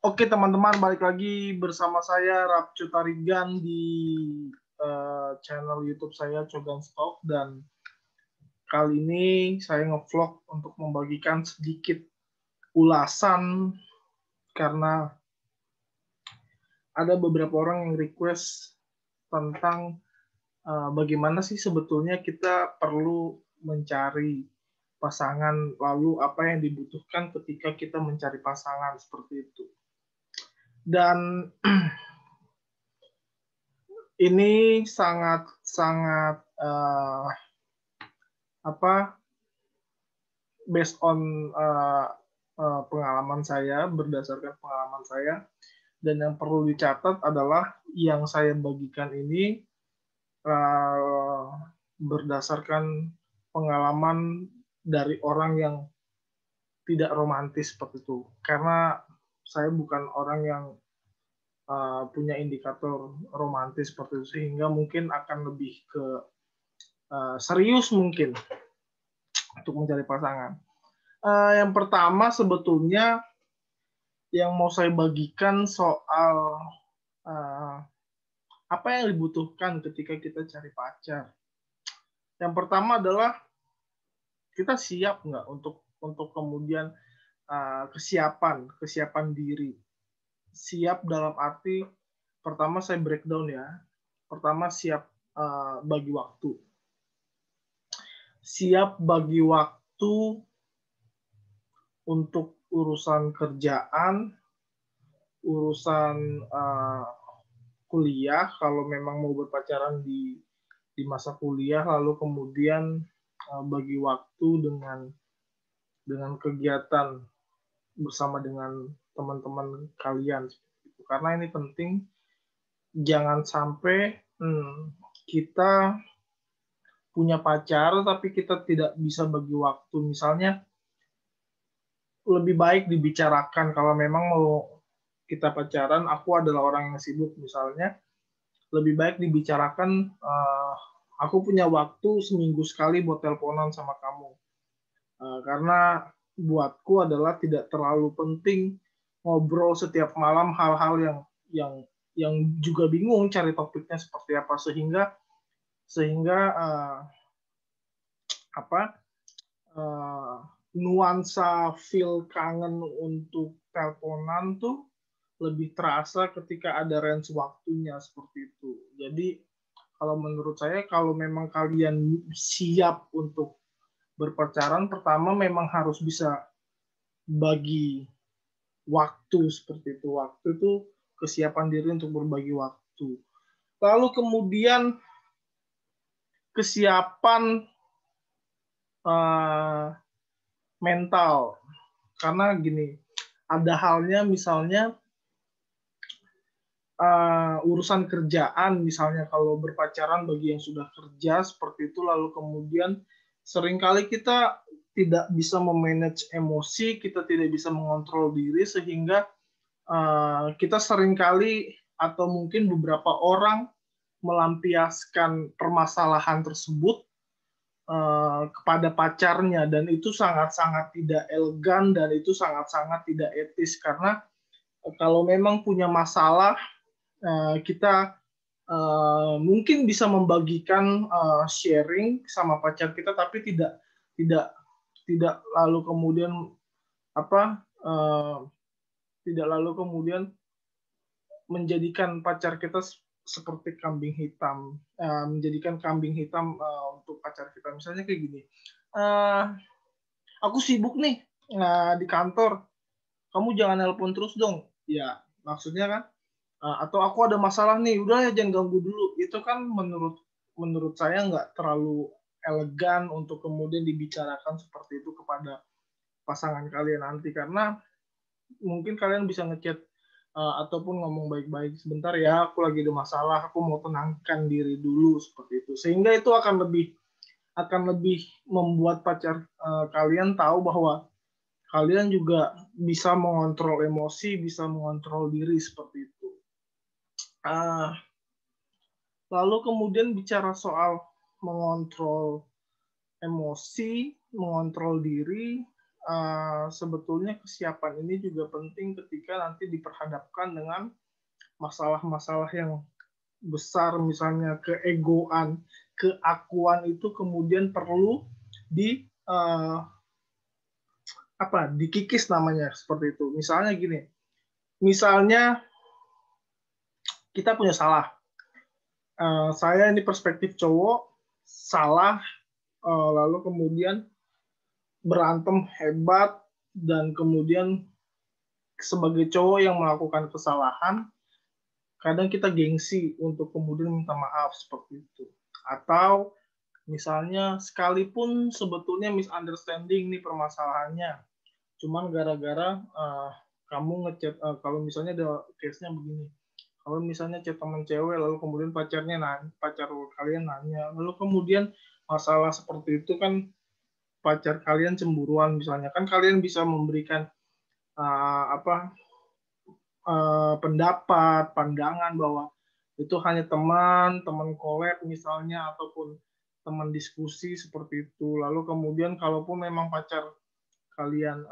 Oke teman-teman, balik lagi bersama saya Rapcu Tarigan di channel YouTube saya Cogan Stock, dan kali ini saya ngevlog untuk membagikan sedikit ulasan karena ada beberapa orang yang request tentang bagaimana sih sebetulnya kita perlu mencari pasangan, lalu apa yang dibutuhkan ketika kita mencari pasangan seperti itu. Dan ini sangat based on pengalaman saya, berdasarkan pengalaman saya, dan yang perlu dicatat adalah yang saya bagikan ini berdasarkan pengalaman dari orang yang tidak romantis seperti itu, karena saya bukan orang yang punya indikator romantis seperti itu, sehingga mungkin akan lebih ke serius mungkin untuk mencari pasangan. Yang pertama sebetulnya yang mau saya bagikan soal apa yang dibutuhkan ketika kita cari pacar. Yang pertama adalah kita siap nggak untuk kemudian kesiapan diri. Siap dalam arti, pertama saya breakdown ya. Pertama siap bagi waktu. Siap bagi waktu untuk urusan kerjaan, urusan kuliah, kalau memang mau berpacaran di masa kuliah, lalu kemudian bagi waktu dengan kegiatan bersama dengan teman-teman kalian. Karena ini penting, jangan sampai kita punya pacar tapi kita tidak bisa bagi waktu. Misalnya lebih baik dibicarakan, kalau memang mau kita pacaran, aku adalah orang yang sibuk misalnya, lebih baik dibicarakan, aku punya waktu seminggu sekali buat teleponan sama kamu. Karena buatku adalah tidak terlalu penting ngobrol setiap malam hal-hal yang juga bingung cari topiknya seperti apa, sehingga nuansa feel kangen untuk teleponan tuh lebih terasa ketika ada range waktunya seperti itu. Jadi kalau menurut saya, kalau memang kalian siap untuk berpacaran, pertama memang harus bisa bagi waktu seperti itu. Waktu itu kesiapan diri untuk berbagi waktu. Lalu kemudian kesiapan mental. Karena gini, ada halnya misalnya urusan kerjaan, misalnya kalau berpacaran bagi yang sudah kerja seperti itu, lalu kemudian seringkali kita tidak bisa memanage emosi, kita tidak bisa mengontrol diri, sehingga kita seringkali atau mungkin beberapa orang melampiaskan permasalahan tersebut kepada pacarnya, dan itu sangat-sangat tidak elegan dan itu sangat-sangat tidak etis. Karena kalau memang punya masalah, kita mungkin bisa membagikan sharing sama pacar kita, tapi tidak lalu kemudian tidak lalu kemudian menjadikan pacar kita seperti kambing hitam, menjadikan kambing hitam untuk pacar kita. Misalnya kayak gini, aku sibuk nih di kantor, kamu jangan nelpon terus dong. Ya, maksudnya kan, atau aku ada masalah nih, udah ya jangan ganggu dulu. Itu kan menurut saya nggak terlalu elegan untuk kemudian dibicarakan seperti itu kepada pasangan kalian nanti, karena mungkin kalian bisa ngechat ataupun ngomong baik-baik, sebentar ya, aku lagi ada masalah, aku mau tenangkan diri dulu, seperti itu. Sehingga itu akan lebih membuat pacar kalian tahu bahwa kalian juga bisa mengontrol emosi, bisa mengontrol diri seperti itu. Lalu kemudian bicara soal mengontrol emosi, mengontrol diri, sebetulnya kesiapan ini juga penting ketika nanti diperhadapkan dengan masalah-masalah yang besar, misalnya keegoan, keakuan itu kemudian perlu dikikis namanya seperti itu. Misalnya gini, misalnya kita punya salah. Saya ini perspektif cowok, salah, lalu kemudian berantem hebat, dan kemudian sebagai cowok yang melakukan kesalahan, kadang kita gengsi untuk kemudian minta maaf seperti itu. Atau misalnya sekalipun sebetulnya misunderstanding nih permasalahannya, cuman gara-gara kamu ngechat, kalau misalnya ada case-nya begini, kalau misalnya chat teman cewek lalu kemudian pacar kalian nanya, lalu kemudian masalah seperti itu kan pacar kalian cemburuan misalnya, kan kalian bisa memberikan pendapat, pandangan bahwa itu hanya teman collab misalnya, ataupun teman diskusi seperti itu. Lalu kemudian kalaupun memang pacar kalian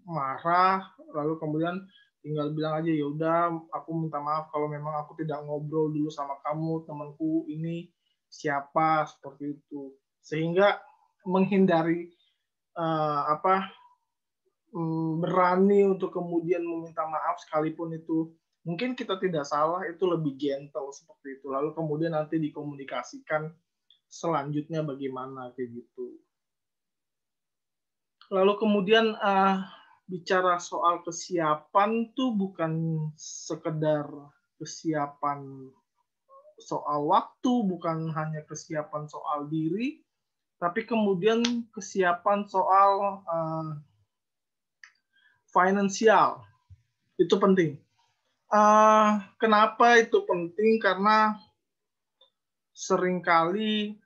marah, lalu kemudian tinggal bilang aja, ya udah aku minta maaf kalau memang aku tidak ngobrol dulu sama kamu, temanku ini siapa, seperti itu. Sehingga menghindari berani untuk kemudian meminta maaf sekalipun itu mungkin kita tidak salah, itu lebih gentle seperti itu. Lalu kemudian nanti dikomunikasikan selanjutnya bagaimana kayak gitu. Lalu kemudian bicara soal kesiapan tuh bukan sekedar kesiapan soal waktu, bukan hanya kesiapan soal diri, tapi kemudian kesiapan soal finansial. Itu penting. Kenapa itu penting? Karena seringkali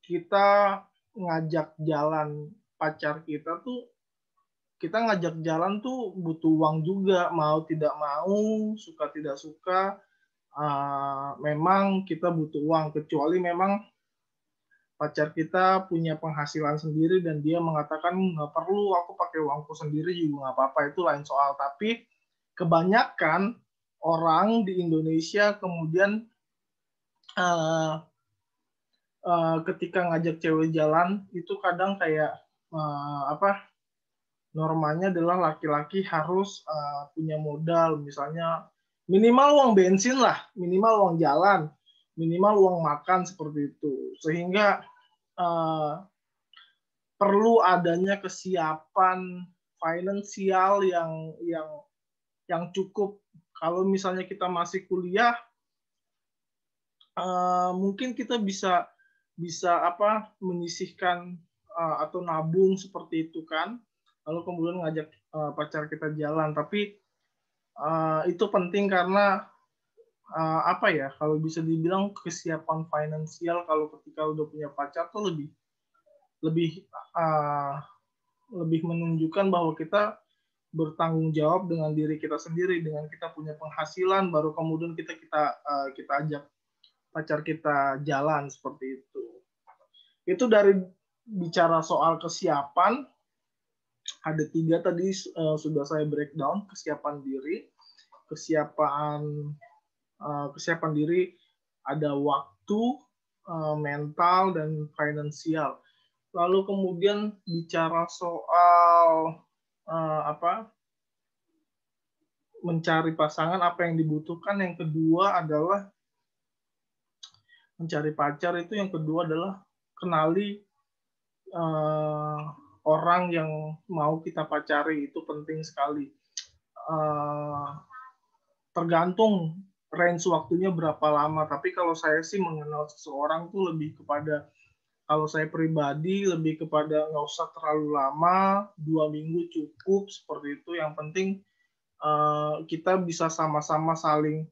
kita ngajak jalan pacar kita tuh, kita ngajak jalan tuh butuh uang juga, mau tidak mau, suka tidak suka, memang kita butuh uang. Kecuali memang pacar kita punya penghasilan sendiri dan dia mengatakan nggak perlu, aku pakai uangku sendiri juga nggak apa-apa, itu lain soal. Tapi kebanyakan orang di Indonesia kemudian ketika ngajak cewek jalan itu kadang kayak normanya adalah laki-laki harus punya modal, misalnya minimal uang bensin lah, minimal uang jalan, minimal uang makan, seperti itu. Sehingga perlu adanya kesiapan finansial yang cukup. Kalau misalnya kita masih kuliah, mungkin kita bisa menyisihkan atau nabung seperti itu kan, lalu kemudian ngajak pacar kita jalan. Tapi itu penting karena kalau bisa dibilang kesiapan finansial kalau ketika udah punya pacar tuh lebih menunjukkan bahwa kita bertanggung jawab dengan diri kita sendiri, dengan kita punya penghasilan, baru kemudian kita ajak pacar kita jalan, seperti itu. Itu dari bicara soal kesiapan, ada 3 tadi sudah saya breakdown. Kesiapan diri, kesiapan diri ada waktu, mental, dan finansial. Lalu kemudian bicara soal mencari pasangan, apa yang dibutuhkan. Yang kedua adalah mencari pacar, itu yang kedua adalah kenali orang yang mau kita pacari, itu penting sekali. Tergantung range waktunya berapa lama, tapi kalau saya sih mengenal seseorang tuh lebih kepada, kalau saya pribadi lebih kepada nggak usah terlalu lama, 2 minggu cukup, seperti itu. Yang penting kita bisa sama-sama saling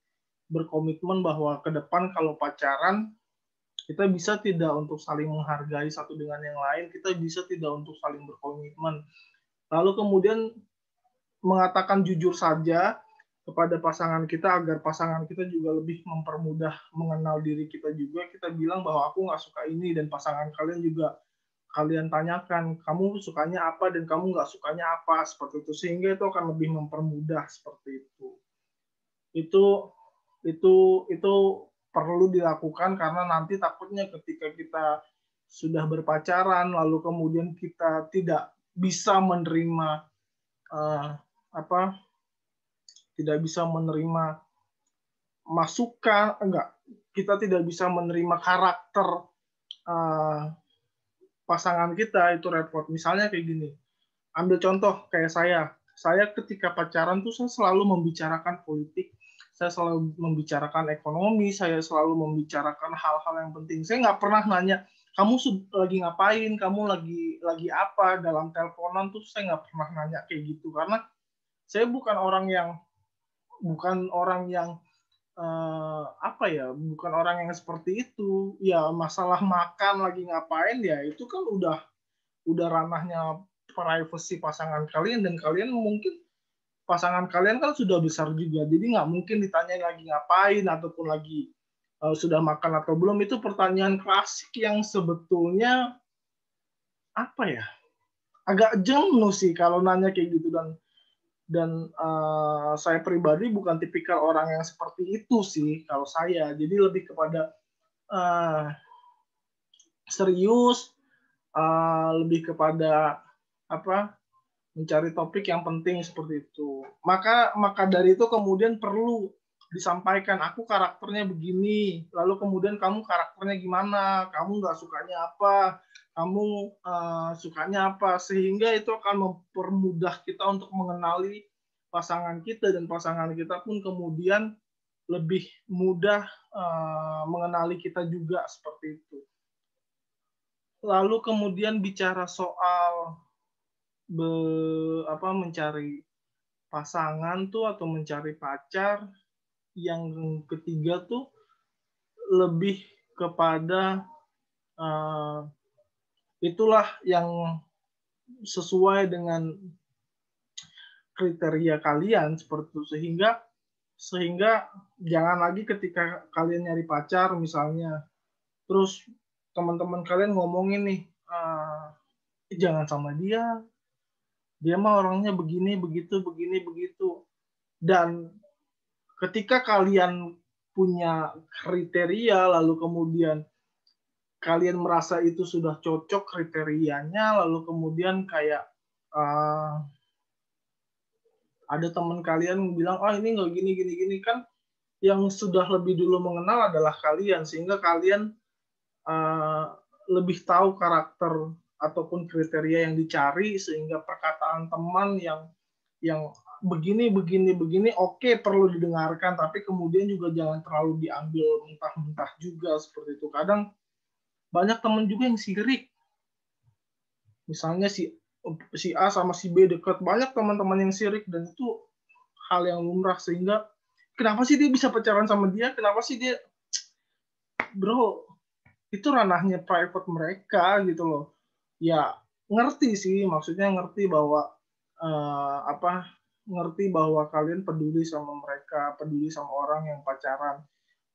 berkomitmen bahwa ke depan kalau pacaran, kita bisa tidak untuk saling menghargai satu dengan yang lain, kita bisa tidak untuk saling berkomitmen. Lalu kemudian mengatakan jujur saja kepada pasangan kita, agar pasangan kita juga lebih mempermudah mengenal diri kita juga. Kita bilang bahwa aku nggak suka ini, dan pasangan kalian juga kalian tanyakan, kamu sukanya apa dan kamu nggak sukanya apa, seperti itu. Sehingga itu akan lebih mempermudah seperti itu. Itu itu perlu dilakukan karena nanti takutnya ketika kita sudah berpacaran lalu kemudian kita tidak bisa menerima apa tidak bisa menerima masukan kita tidak bisa menerima karakter pasangan kita, itu repot. Misalnya kayak gini, ambil contoh kayak saya ketika pacaran tuh saya selalu membicarakan politik, saya selalu membicarakan ekonomi, saya selalu membicarakan hal-hal yang penting. Saya nggak pernah nanya, kamu lagi ngapain, kamu lagi apa dalam teleponan tuh, saya nggak pernah nanya kayak gitu, karena saya bukan orang yang bukan orang yang seperti itu. Ya masalah makan lagi ngapain ya itu kan udah ranahnya privasi pasangan kalian, dan kalian mungkin pasangan kalian kan sudah besar juga, jadi nggak mungkin ditanya lagi ngapain ataupun lagi sudah makan atau belum. Itu pertanyaan klasik yang sebetulnya agak jenuh sih kalau nanya kayak gitu, dan saya pribadi bukan tipikal orang yang seperti itu sih kalau saya. Jadi lebih kepada serius, lebih kepada mencari topik yang penting seperti itu. Maka dari itu kemudian perlu disampaikan, aku karakternya begini, lalu kemudian kamu karakternya gimana, kamu nggak sukanya apa, kamu sukanya apa, sehingga itu akan mempermudah kita untuk mengenali pasangan kita, dan pasangan kita pun kemudian lebih mudah mengenali kita juga seperti itu. Lalu kemudian bicara soal mencari pasangan tuh atau mencari pacar, yang ketiga tuh lebih kepada itulah yang sesuai dengan kriteria kalian seperti itu, sehingga jangan lagi ketika kalian nyari pacar misalnya, terus teman-teman kalian ngomongin nih, jangan sama dia mah orangnya begini begitu. Dan ketika kalian punya kriteria, lalu kemudian kalian merasa itu sudah cocok kriterianya, lalu kemudian kayak ada teman kalian bilang, ini nggak gini, kan yang sudah lebih dulu mengenal adalah kalian, sehingga kalian lebih tahu karakter ataupun kriteria yang dicari, sehingga perkataan teman yang begini, oke, perlu didengarkan, tapi kemudian juga jangan terlalu diambil mentah-mentah juga seperti itu. Kadang banyak teman juga yang sirik. Misalnya si A sama si B dekat, banyak teman-teman yang sirik, dan itu hal yang lumrah, sehingga kenapa sih dia bisa pacaran sama dia? Kenapa sih dia, bro? Itu ranahnya private mereka gitu loh. Ya ngerti sih, maksudnya ngerti bahwa ngerti bahwa kalian peduli sama mereka, peduli sama orang yang pacaran,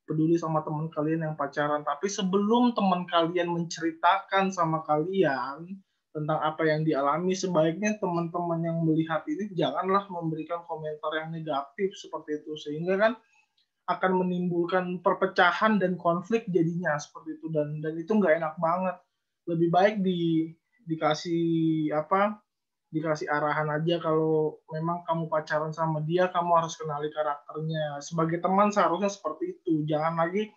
peduli sama teman kalian yang pacaran. Tapi sebelum teman kalian menceritakan sama kalian tentang apa yang dialami, sebaiknya teman-teman yang melihat ini janganlah memberikan komentar yang negatif seperti itu, sehingga kan akan menimbulkan perpecahan dan konflik jadinya seperti itu, dan itu nggak enak banget. Lebih baik dikasih arahan aja, kalau memang kamu pacaran sama dia, kamu harus kenali karakternya. Sebagai teman seharusnya seperti itu. Jangan lagi,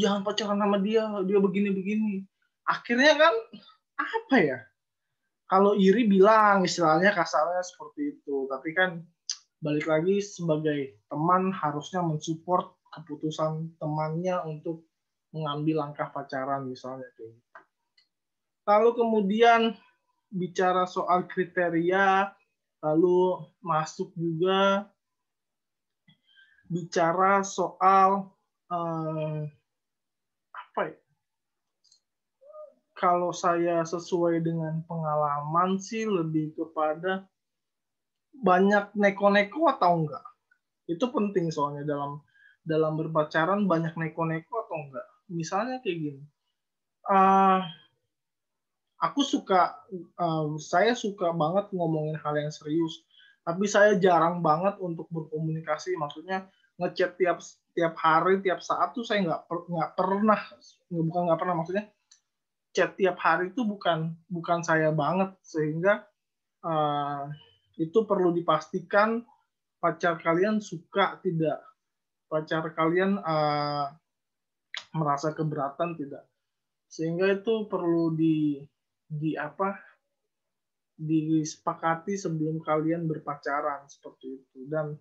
jangan pacaran sama dia begini. Akhirnya kan kalau iri bilang, istilahnya kasarnya seperti itu. Tapi kan balik lagi, sebagai teman harusnya mensupport keputusan temannya untuk mengambil langkah pacaran misalnya. Lalu kemudian bicara soal kriteria, lalu masuk juga bicara soal kalau saya sesuai dengan pengalaman sih lebih kepada banyak neko-neko atau enggak. Itu penting, soalnya dalam berpacaran banyak neko-neko atau enggak. Misalnya kayak gini, saya suka banget ngomongin hal yang serius, tapi saya jarang banget untuk berkomunikasi. Maksudnya ngechat tiap hari, tiap saat tuh saya nggak pernah, bukan nggak pernah, maksudnya chat tiap hari itu bukan saya banget, sehingga itu perlu dipastikan pacar kalian suka tidak, pacar kalian merasa keberatan tidak, sehingga itu perlu disepakati sebelum kalian berpacaran seperti itu. Dan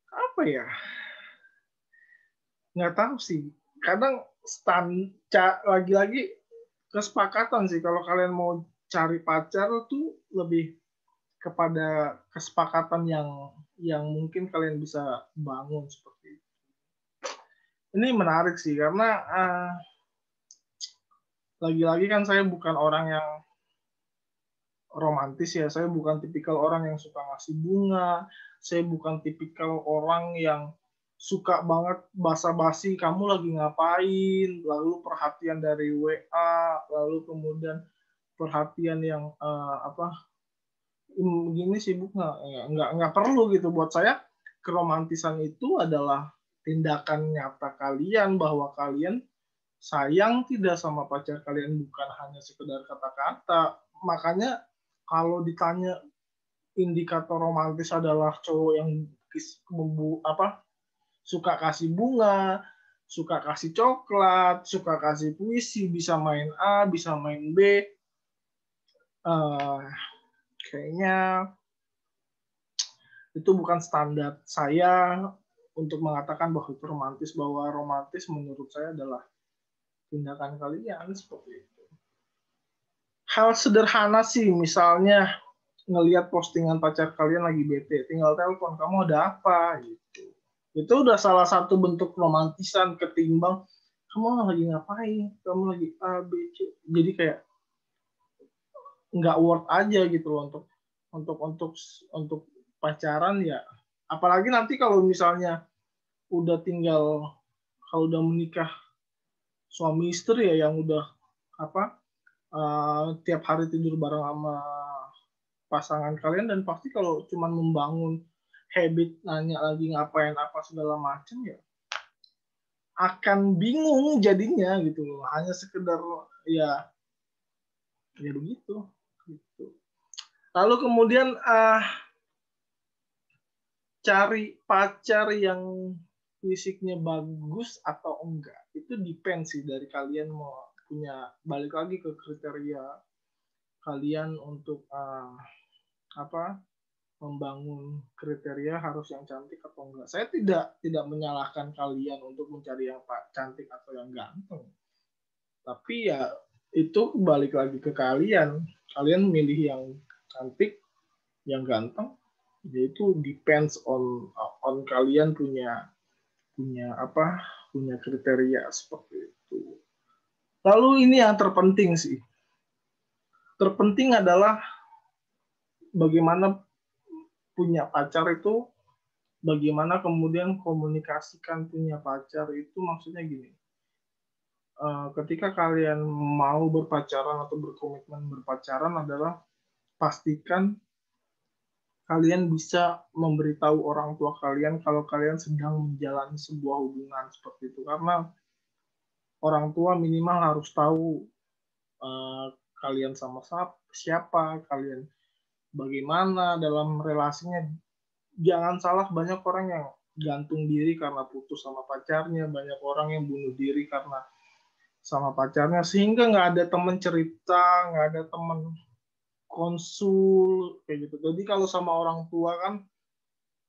apa ya, nggak tahu sih, kadang lagi-lagi kesepakatan sih. Kalau kalian mau cari pacar tuh lebih kepada kesepakatan yang mungkin kalian bisa bangun seperti itu. Ini menarik sih, karena lagi-lagi kan saya bukan orang yang romantis ya. Saya bukan tipikal orang yang suka ngasih bunga. Saya bukan tipikal orang yang suka banget basa-basi, kamu lagi ngapain, lalu perhatian dari WA, lalu kemudian perhatian yang gini sibuk nggak perlu gitu. Buat saya keromantisan itu adalah tindakan nyata kalian bahwa kalian sayang tidak sama pacar kalian, bukan hanya sekedar kata-kata. Makanya kalau ditanya indikator romantis adalah cowok yang suka kasih bunga, suka kasih coklat, suka kasih puisi, bisa main A, bisa main B. Kayaknya itu bukan standar saya untuk mengatakan bahwa itu romantis. Bahwa romantis menurut saya adalah tindakan kalian seperti itu. Hal sederhana sih, misalnya ngelihat postingan pacar kalian lagi bete, tinggal telepon, kamu ada apa gitu. Itu udah salah satu bentuk romantisan ketimbang kamu lagi ngapain, kamu lagi A, B, C. Jadi kayak nggak worth aja gitu loh untuk pacaran ya. Apalagi nanti kalau misalnya kalau udah menikah suami istri ya, yang udah tiap hari tidur bareng sama pasangan kalian, dan pasti kalau cuma membangun habit nanya lagi ngapain apa segala macam ya akan bingung jadinya gitu loh. Hanya sekedar ya begitu gitu. Lalu kemudian cari pacar yang fisiknya bagus atau enggak, itu depend sih dari kalian mau punya, balik lagi ke kriteria kalian untuk membangun kriteria harus yang cantik atau enggak. Saya tidak menyalahkan kalian untuk mencari yang cantik atau yang ganteng. Tapi ya itu balik lagi ke kalian. Kalian milih yang cantik, yang ganteng, yaitu depends on kalian punya kriteria seperti itu. Lalu ini yang terpenting sih. Terpenting adalah bagaimana punya pacar itu, bagaimana kemudian komunikasikan punya pacar itu. Maksudnya gini, ketika kalian mau berpacaran atau berkomitmen berpacaran adalah pastikan kalian bisa memberitahu orang tua kalian kalau kalian sedang menjalani sebuah hubungan seperti itu. Karena orang tua minimal harus tahu kalian sama siapa, kalian bagaimana dalam relasinya. Jangan salah, banyak orang yang gantung diri karena putus sama pacarnya, banyak orang yang bunuh diri karena sama pacarnya, sehingga nggak ada teman cerita, nggak ada teman konsul kayak gitu. Jadi kalau sama orang tua kan,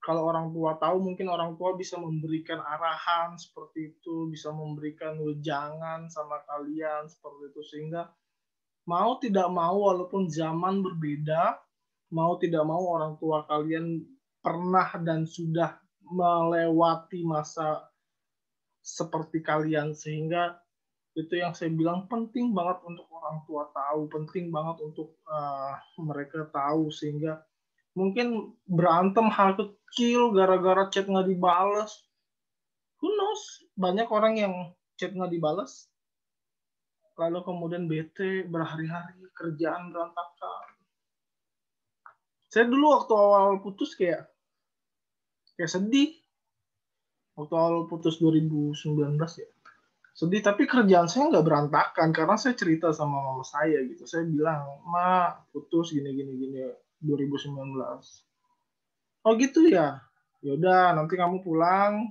kalau orang tua tahu, mungkin orang tua bisa memberikan arahan seperti itu, bisa memberikan wejangan sama kalian seperti itu, sehingga mau tidak mau, walaupun zaman berbeda, mau tidak mau orang tua kalian pernah dan sudah melewati masa seperti kalian, sehingga itu yang saya bilang penting banget untuk orang tua tahu, penting banget untuk mereka tahu, sehingga mungkin berantem hal kecil gara-gara chat nggak dibales. Who knows? Banyak orang yang chat nggak dibales lalu kemudian bete berhari-hari, kerjaan berantakan. Saya dulu waktu awal putus kayak sedih. Waktu awal putus 2019 ya. Sedih, tapi kerjaan saya nggak berantakan karena saya cerita sama mama saya gitu. Saya bilang, "Ma, putus gini 2019." Oh gitu ya. Yaudah, nanti kamu pulang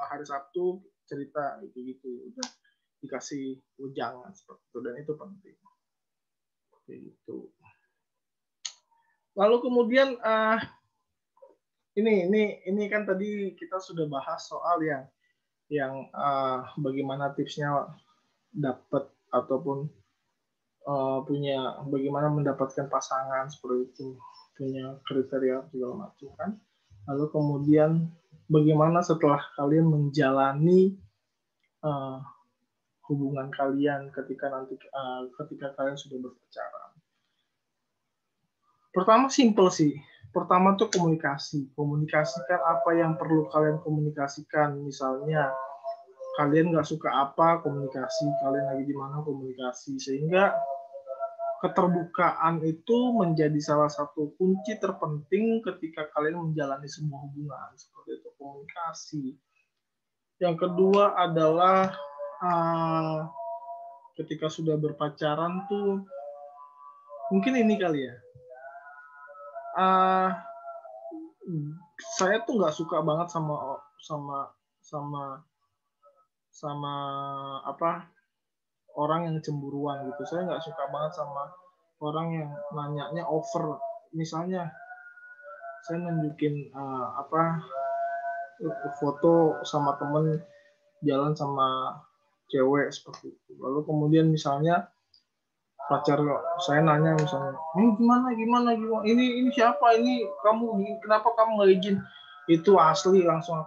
hari Sabtu cerita gitu. Udah dikasih ujangan seperti itu, dan itu penting. Gitu. Lalu kemudian ini kan tadi kita sudah bahas soal yang bagaimana tipsnya dapat ataupun punya bagaimana mendapatkan pasangan seperti itu, punya kriteria segala macam kan. Lalu kemudian bagaimana setelah kalian menjalani hubungan kalian ketika kalian sudah berpacaran. Pertama simple sih. Pertama tuh komunikasi. Komunikasikan apa yang perlu kalian komunikasikan. Misalnya kalian nggak suka apa, komunikasi. Kalian lagi di mana, komunikasi. Sehingga keterbukaan itu menjadi salah satu kunci terpenting ketika kalian menjalani sebuah hubungan. Seperti itu, komunikasi. Yang kedua adalah ketika sudah berpacaran tuh, mungkin ini kali ya. Saya tuh nggak suka banget sama apa orang yang cemburuan gitu. Saya nggak suka banget sama orang yang nanyanya over. Misalnya saya nunjukin foto sama temen jalan sama cewek seperti itu. Lalu kemudian misalnya pacar saya nanya misalnya, gimana ini siapa, ini kamu, kenapa kamu nggak izin? Itu asli langsung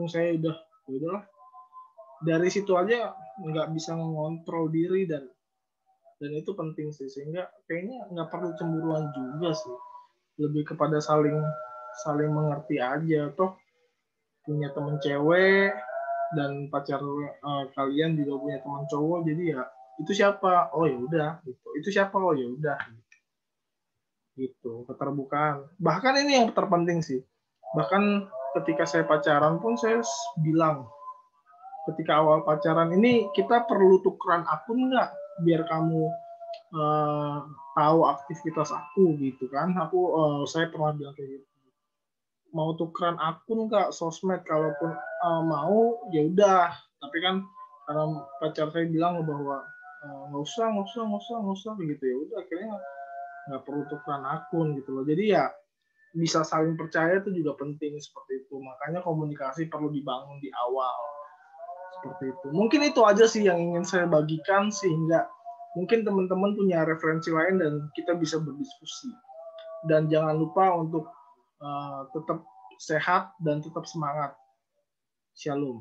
saya udahlah, dari situ aja nggak bisa mengontrol diri, dan itu penting sih, sehingga kayaknya nggak perlu cemburuan juga sih, lebih kepada saling mengerti aja. Toh punya temen cewek dan pacar kalian juga punya teman cowok, jadi ya itu siapa, oh ya udah gitu, itu siapa, oh ya udah gitu. Keterbukaan, bahkan ini yang terpenting sih, bahkan ketika saya pacaran pun saya bilang, ketika awal pacaran ini kita perlu tukeran akun nggak, biar kamu tahu aktivitas aku gitu kan. Saya pernah bilang kayak gitu, mau tukeran akun nggak sosmed, kalaupun mau ya udah, tapi kan karena pacar saya bilang bahwa nggak usah begitu, ya udah akhirnya nggak perlu tukeran akun gitu loh. Jadi ya bisa saling percaya itu juga penting seperti itu, makanya komunikasi perlu dibangun di awal seperti itu. Mungkin itu aja sih yang ingin saya bagikan, sehingga mungkin teman-teman punya referensi lain dan kita bisa berdiskusi. Dan jangan lupa untuk tetap sehat dan tetap semangat. Shalom.